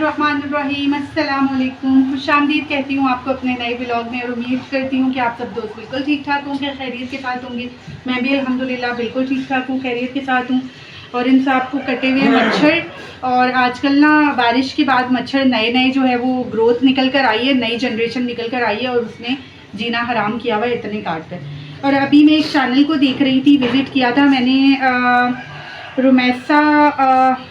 रहमान अस्सलाम वालेकुम, खुशामदीद कहती हूँ आपको अपने नए ब्लॉग में। और उम्मीद करती हूँ कि आप सब दोस्त बिल्कुल ठीक ठाक होंगे, खैरियत के साथ होंगे। मैं भी अल्हम्दुलिल्लाह बिल्कुल ठीक ठाक हूँ, खैरियत के साथ हूँ। और इन सब को कटे हुए मच्छर, और आजकल ना बारिश के बाद मच्छर नए नए जो है वो ग्रोथ निकल कर आई है, नई जनरेशन निकल कर आई है और उसने जीना हराम किया हुआ है इतने काट कर। और अभी मैं एक चैनल को देख रही थी, विज़िट किया था मैंने, रुमैसा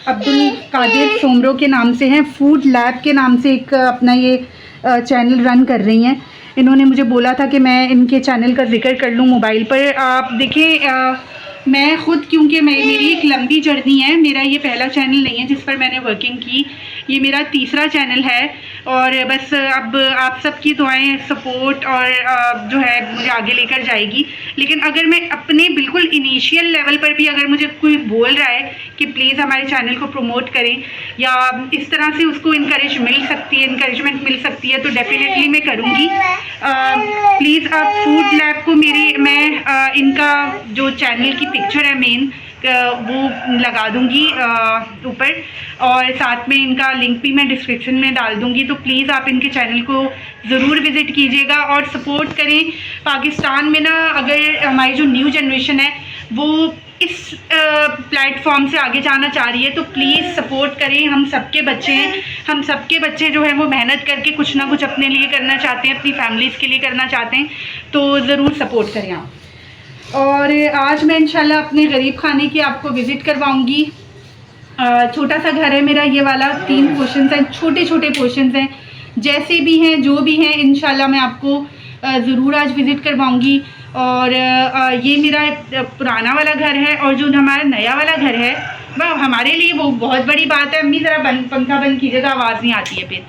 अब्दुल कादिर सोमरो के नाम से हैं, फूड लैब के नाम से एक अपना ये चैनल रन कर रही हैं। इन्होंने मुझे बोला था कि मैं इनके चैनल का जिक्र कर लूँ मोबाइल पर। आप देखें, मैं ख़ुद, क्योंकि मेरी एक लंबी जर्नी है, मेरा ये पहला चैनल नहीं है जिस पर मैंने वर्किंग की, ये मेरा तीसरा चैनल है। और बस अब आप सबकी दुआएं, सपोर्ट और जो है मुझे आगे लेकर जाएगी। लेकिन अगर मैं अपने बिल्कुल इनिशियल लेवल पर भी अगर मुझे कोई बोल रहा है कि प्लीज़ हमारे चैनल को प्रमोट करें या इस तरह से उसको इंकरेजमेंट मिल सकती है तो डेफिनेटली मैं करूँगी। प्लीज़ आप फूड लैब को मैं इनका जो चैनल की पिक्चर है मेन वो लगा दूंगी ऊपर, और साथ में इनका लिंक भी मैं डिस्क्रिप्शन में डाल दूंगी। तो प्लीज़ आप इनके चैनल को ज़रूर विज़िट कीजिएगा और सपोर्ट करें। पाकिस्तान में ना अगर हमारी जो न्यू जनरेशन है वो इस प्लेटफॉर्म से आगे जाना चाह रही है तो प्लीज़ सपोर्ट करें। हम सबके बच्चे जो हैं वो मेहनत करके कुछ ना कुछ अपने लिए करना चाहते हैं, अपनी फैमिलीज़ के लिए करना चाहते हैं, तो ज़रूर सपोर्ट करें आप। और आज मैं इंशाल्लाह अपने गरीब खाने की आपको विज़िट करवाऊंगी। छोटा सा घर है मेरा ये वाला, 3 पोर्शंस हैं, छोटे छोटे पोर्शंस हैं, जैसे भी हैं जो भी हैं इंशाल्लाह मैं आपको ज़रूर आज विज़िट करवाऊंगी। और ये मेरा पुराना वाला घर है, और जो हमारा नया वाला घर है वह हमारे लिए वो बहुत बड़ी बात है। अम्मी ज़रा पंखा बंद कीजिएगा, आवाज़ नहीं आती है फिर।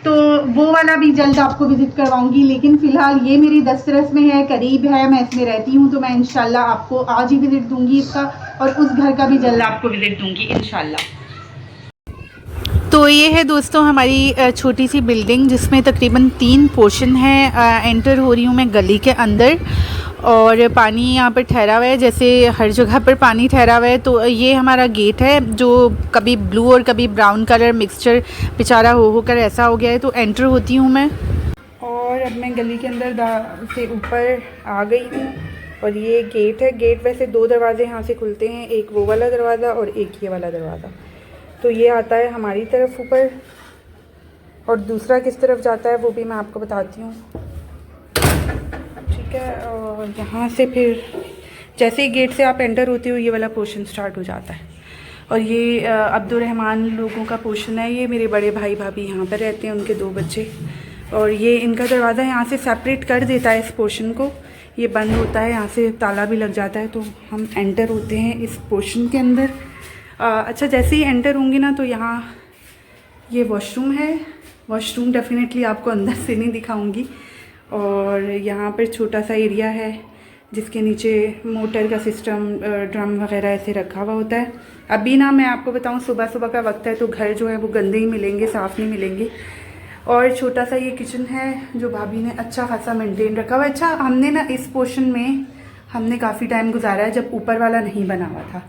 तो वो वाला भी जल्द आपको विज़िट करवाऊंगी, लेकिन फ़िलहाल ये मेरी दस्तरस में है, करीब है, मैं इसमें रहती हूँ, तो मैं इंशाल्लाह आपको आज ही विज़िट दूंगी इसका, और उस घर का भी जल्द आपको विज़िट दूंगी इंशाल्लाह। तो ये है दोस्तों हमारी छोटी सी बिल्डिंग जिसमें तकरीबन 3 पोर्शन है। एंटर हो रही हूँ मैं गली के अंदर, और पानी यहाँ पर ठहरा हुआ है, जैसे हर जगह पर पानी ठहरा हुआ है। तो ये हमारा गेट है जो कभी ब्लू और कभी ब्राउन कलर मिक्सचर बेचारा होकर ऐसा हो गया है। तो एंटर होती हूँ मैं, और अब मैं गली के अंदर से ऊपर आ गई हूँ। और ये गेट है, गेट वैसे 2 दरवाजे यहाँ से खुलते हैं, एक वो वाला दरवाज़ा और एक ये वाला दरवाज़ा। तो ये आता है हमारी तरफ ऊपर, और दूसरा किस तरफ जाता है वो भी मैं आपको बताती हूँ, ठीक है। और यहाँ से फिर जैसे ही गेट से आप एंटर होते हो ये वाला पोर्शन स्टार्ट हो जाता है। और ये अब्दुर्रहमान लोगों का पोर्शन है, ये मेरे बड़े भाई भाभी यहाँ पर रहते हैं, उनके 2 बच्चे। और ये इनका दरवाज़ा यहाँ से सेपरेट कर देता है इस पोर्शन को, ये बंद होता है, यहाँ से ताला भी लग जाता है। तो हम एंटर होते हैं इस पोर्शन के अंदर। अच्छा, जैसे ही एंटर होंगी ना तो यहाँ ये वॉशरूम है। वॉशरूम डेफिनेटली आपको अंदर से नहीं दिखाऊंगी। और यहाँ पर छोटा सा एरिया है जिसके नीचे मोटर का सिस्टम, ड्रम वगैरह ऐसे रखा हुआ होता है। अभी ना मैं आपको बताऊँ सुबह सुबह का वक्त है तो घर जो है वो गंदे ही मिलेंगे, साफ़ नहीं मिलेंगे। और छोटा सा ये किचन है जो भाभी ने अच्छा खासा मेंटेन रखा हुआ है। अच्छा, हमने ना इस पोर्शन में हमने काफ़ी टाइम गुजारा है जब ऊपर वाला नहीं बना हुआ था।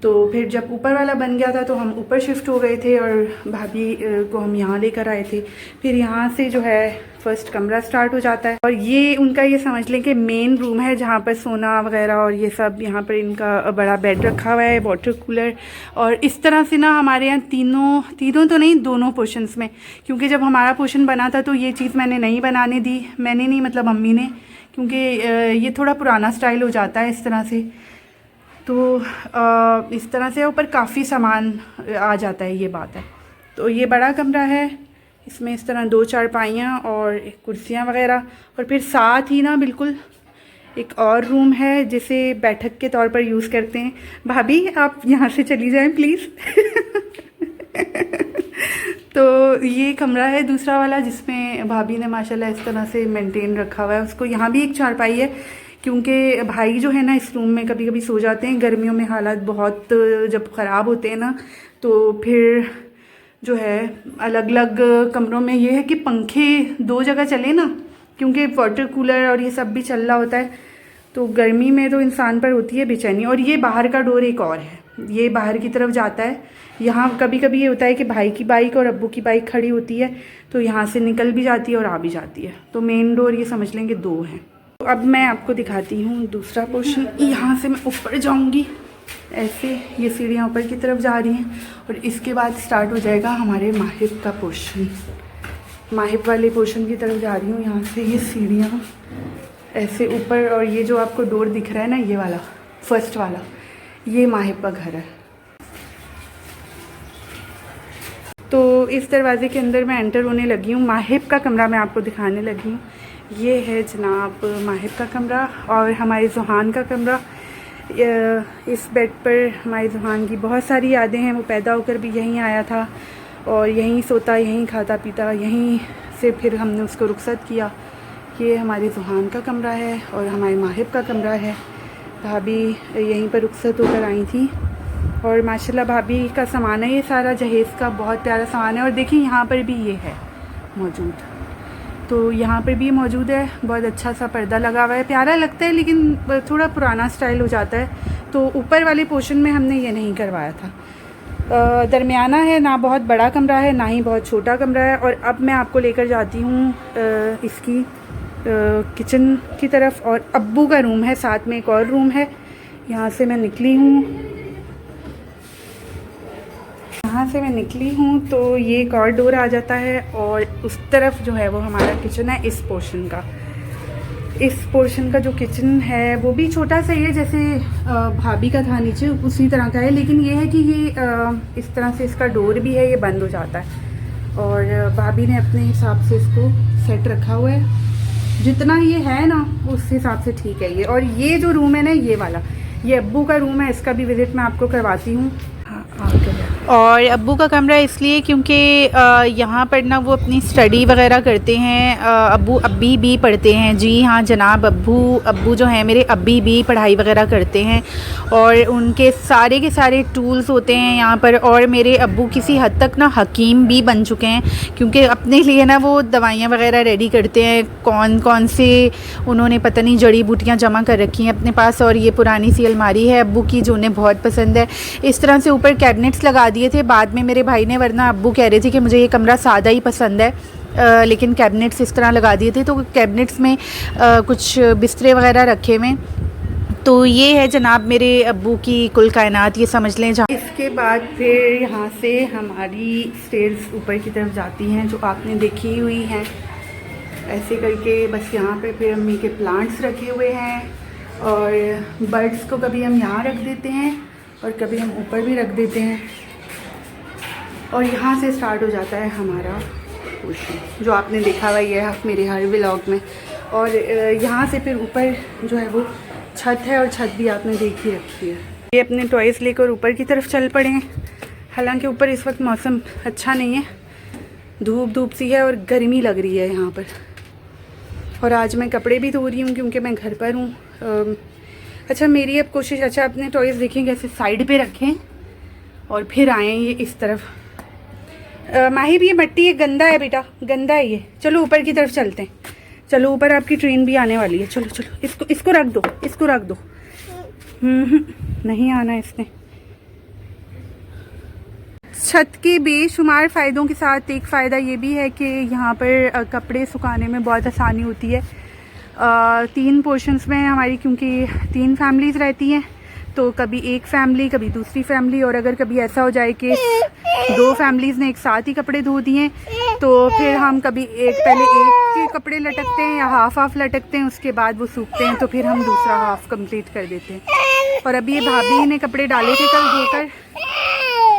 तो फिर जब ऊपर वाला बन गया था तो हम ऊपर शिफ्ट हो गए थे, और भाभी को हम यहाँ लेकर आए थे। फिर यहाँ से जो है फर्स्ट कमरा स्टार्ट हो जाता है, और ये उनका ये समझ लें कि मेन रूम है जहाँ पर सोना वगैरह और ये सब। यहाँ पर इनका बड़ा बेड रखा हुआ है, वाटर कूलर। और इस तरह से ना हमारे यहाँ तीनों तो नहीं, दोनों पोर्शंस में, क्योंकि जब हमारा पोर्शन बना था तो ये चीज़ मैंने नहीं बनाने दी, मैंने नहीं मतलब अम्मी ने, क्योंकि ये थोड़ा पुराना स्टाइल हो जाता है इस तरह से। तो इस तरह से ऊपर काफ़ी सामान आ जाता है, ये बात है। तो ये बड़ा कमरा है, इसमें इस तरह 2 चारपाइयाँ और कुर्सियाँ वगैरह, और फिर साथ ही ना बिल्कुल एक और रूम है जिसे बैठक के तौर पर यूज़ करते हैं। भाभी आप यहाँ से चली जाएं प्लीज़। तो ये कमरा है दूसरा वाला जिसमें भाभी ने माशाल्लाह इस तरह से मेंटेन रखा हुआ है उसको। यहाँ भी एक चारपाई है, क्योंकि भाई जो है ना इस रूम में कभी कभी सो जाते हैं। गर्मियों में हालात बहुत जब ख़राब होते हैं ना तो फिर जो है अलग अलग कमरों में ये है कि पंखे 2 जगह चले ना, क्योंकि वाटर कूलर और ये सब भी चल रहा होता है, तो गर्मी में तो इंसान पर होती है बेचैनी। और ये बाहर का डोर एक और है, ये बाहर की तरफ जाता है। यहाँ कभी कभी ये होता है कि भाई की बाइक और अब्बू की बाइक खड़ी होती है, तो यहाँ से निकल भी जाती है और आ भी जाती है। तो मेन डोर ये समझ लेंगे 2 हैं। तो अब मैं आपको दिखाती हूँ दूसरा पोर्शन। यहाँ से मैं ऊपर जाऊँगी, ऐसे ये सीढ़ियाँ ऊपर की तरफ जा रही हैं और इसके बाद स्टार्ट हो जाएगा हमारे माहिब का पोर्शन। माहिब वाले पोर्शन की तरफ जा रही हूँ। यहाँ से ये सीढ़ियाँ ऐसे ऊपर, और ये जो आपको डोर दिख रहा है ना, ये वाला फर्स्ट वाला, ये माहिब का घर है। तो इस दरवाज़े के अंदर मैं एंटर होने लगी हूँ। माहिब का कमरा मैं आपको दिखाने लगी हूँ। ये है जनाब माहिब का कमरा और हमारे ज़ुहान का कमरा। इस बेड पर हमारे ज़ुहान की बहुत सारी यादें हैं। वो पैदा होकर भी यहीं आया था और यहीं सोता, यहीं खाता पीता, यहीं से फिर हमने उसको रुखसत किया। ये हमारे ज़ुहान का कमरा है और हमारे माहिब का कमरा है। भाभी यहीं पर रुखसत होकर आई थी और माशाल्लाह भाभी का सामान है ये सारा, जहेज़ का बहुत प्यारा सामान है। और देखिए यहाँ पर भी ये है मौजूद, तो यहाँ पर भी मौजूद है। बहुत अच्छा सा पर्दा लगा हुआ है, प्यारा लगता है, लेकिन थोड़ा पुराना स्टाइल हो जाता है। तो ऊपर वाले पोर्शन में हमने ये नहीं करवाया था। दरमियाना है, ना बहुत बड़ा कमरा है ना ही बहुत छोटा कमरा है। और अब मैं आपको लेकर जाती हूँ इसकी किचन की तरफ, और अब्बू का रूम है, साथ में एक और रूम है। यहाँ से मैं निकली हूँ, तो ये एक और डोर आ जाता है और उस तरफ जो है वो हमारा किचन है। इस पोर्शन का जो किचन है वो भी छोटा सा ही है, जैसे भाभी का था नीचे उसी तरह का है, लेकिन ये है कि ये इस तरह से इसका डोर भी है, ये बंद हो जाता है। और भाभी ने अपने हिसाब से इसको सेट रखा हुआ है, जितना ये है ना उस हिसाब से ठीक है ये। और ये जो रूम है ना, ये वाला, ये अब्बू का रूम है, इसका भी विज़िट मैं आपको करवाती हूँ। और अब्बू का कमरा इसलिए क्योंकि यहाँ पर ना वो अपनी स्टडी वगैरह करते हैं। अब्बू अब्बी भी पढ़ते हैं। जी हाँ जनाब, अब्बू जो हैं मेरे अब्बी भी पढ़ाई वगैरह करते हैं और उनके सारे के सारे टूल्स होते हैं यहाँ पर। और मेरे अब्बू किसी हद तक ना हकीम भी बन चुके हैं, क्योंकि अपने लिए ना वो दवाइयाँ वगैरह रेडी करते हैं। कौन कौन से उन्होंने पता नहीं जड़ी बूटियाँ जमा कर रखी हैं अपने पास। और ये पुरानी सी अलमारी है अब्बू की, जो उन्हें बहुत पसंद है। इस तरह से ऊपर कैबिनेट्स लगा दिए थे बाद में मेरे भाई ने, वरना अब्बू कह रहे थे कि मुझे ये कमरा सादा ही पसंद है, लेकिन कैबिनेट्स इस तरह लगा दिए थे। तो कैबिनेट्स में कुछ बिस्तरे वगैरह रखे हुए। तो ये है जनाब मेरे अब्बू की कुल कायनात, ये समझ लें। जहाँ इसके बाद फिर यहाँ से हमारी स्टेयर्स ऊपर की तरफ जाती हैं, जो आपने देखी हुई हैं ऐसे करके। बस यहाँ पे फिर अम्मी के प्लांट्स रखे हुए हैं और बर्ड्स को कभी हम यहाँ रख देते हैं और कभी हम ऊपर भी रख देते हैं। और यहाँ से स्टार्ट हो जाता है हमारा पोर्शन, जो आपने देखा हुआ ये है मेरे हर व्लॉग में। और यहाँ से फिर ऊपर जो है वो छत है, और छत भी आपने देखी रखी है। ये अपने टॉयज़ लेकर ऊपर की तरफ चल पड़े हैं। हालांकि ऊपर इस वक्त मौसम अच्छा नहीं है, धूप सी है और गर्मी लग रही है यहाँ पर। और आज मैं कपड़े भी धो रही हूँ क्योंकि मैं घर पर हूँ। अच्छा मेरी अब कोशिश, अच्छा अपने टॉयज़ देखेंगे ऐसे साइड पे रखें और फिर आएँ ये इस तरफ। माहिब ये मिट्टी है, गंदा है बेटा, गंदा है ये। चलो ऊपर की तरफ चलते हैं। चलो ऊपर आपकी ट्रेन भी आने वाली है। चलो इसको रख दो, इसको रख दो। नहीं आना इसने। छत के बेशुमार फ़ायदों के साथ एक फ़ायदा ये भी है कि यहाँ पर कपड़े सुखाने में बहुत आसानी होती है। 3 पोर्शंस में हमारी, क्योंकि 3 फैमिलीज़ रहती हैं, तो कभी एक फैमिली कभी दूसरी फैमिली। और अगर कभी ऐसा हो जाए कि 2 फैमिलीज़ ने एक साथ ही कपड़े धो दिए, तो फिर हम कभी पहले एक के कपड़े लटकते हैं या हाफ लटकते हैं, उसके बाद वो सूखते हैं, तो फिर हम दूसरा हाफ कंप्लीट कर देते हैं। और अभी ये भाभी ने कपड़े डाले थे कल धोकर।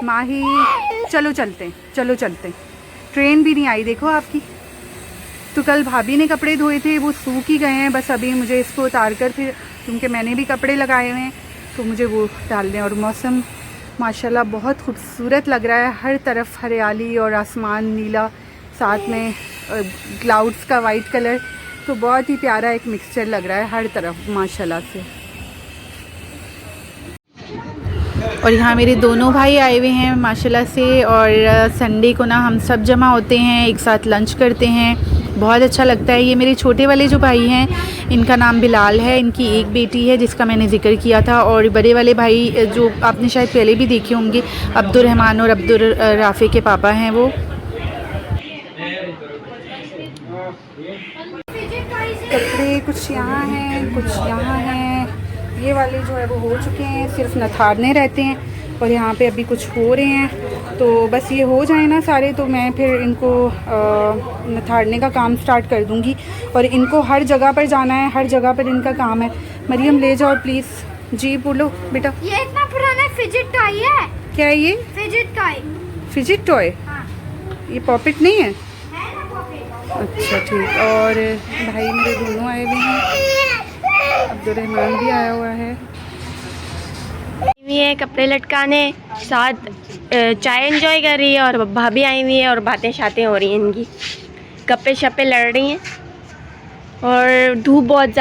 माही चलो चलते हैं। ट्रेन भी नहीं आई देखो आपकी। तो कल भाभी ने कपड़े धोए थे, वो सूख ही गए हैं। बस अभी मुझे इसको उतार कर फिर, क्योंकि मैंने भी कपड़े लगाए हुए हैं, तो मुझे वो डाल दें। और मौसम माशाल्लाह बहुत खूबसूरत लग रहा है, हर तरफ हरियाली और आसमान नीला, साथ में क्लाउड्स का वाइट कलर, तो बहुत ही प्यारा एक मिक्सचर लग रहा है हर तरफ माशाल्लाह से। और यहाँ मेरे दोनों भाई आए हुए हैं माशाल्लाह से। और संडे को ना हम सब जमा होते हैं, एक साथ लंच करते हैं। बहुत अच्छा लगता है। ये मेरे छोटे वाले जो भाई हैं इनका नाम बिलाल है, इनकी एक बेटी है जिसका मैंने ज़िक्र किया था, और बड़े वाले भाई जो आपने शायद पहले भी देखे होंगे, अब्दुर्रहमान और अब्दुल राफ़ी के पापा हैं वो। कपड़े कुछ यहाँ हैं कुछ यहाँ हैं। ये वाले जो है वो हो चुके हैं, सिर्फ नथारने रहते हैं और यहाँ पे अभी कुछ हो रहे हैं। तो बस ये हो जाए ना सारे तो मैं फिर इनको नथारने का काम स्टार्ट कर दूँगी। और इनको हर जगह पर जाना है, हर जगह पर इनका काम है। मरियम ले जाओ प्लीज़। जी बोलो बेटा। ये इतना पुराना फिजिट टॉय है। क्या है ये? Fidget toy. Fidget toy? हाँ। ये पॉपेट नहीं है? है ना पॉपेट। अच्छा ठीक। और भाई मेरे दोनों आए हुए हैं, अब्दुर्रहमान भी आया हुआ है। हुई है कपड़े लटकाने, साथ चाय एंजॉय कर रही है, और भाभी आई हुई है और बातें शातें हो रही हैं इनकी, गप्पे शप्पे लड़ रही हैं। और धूप बहुत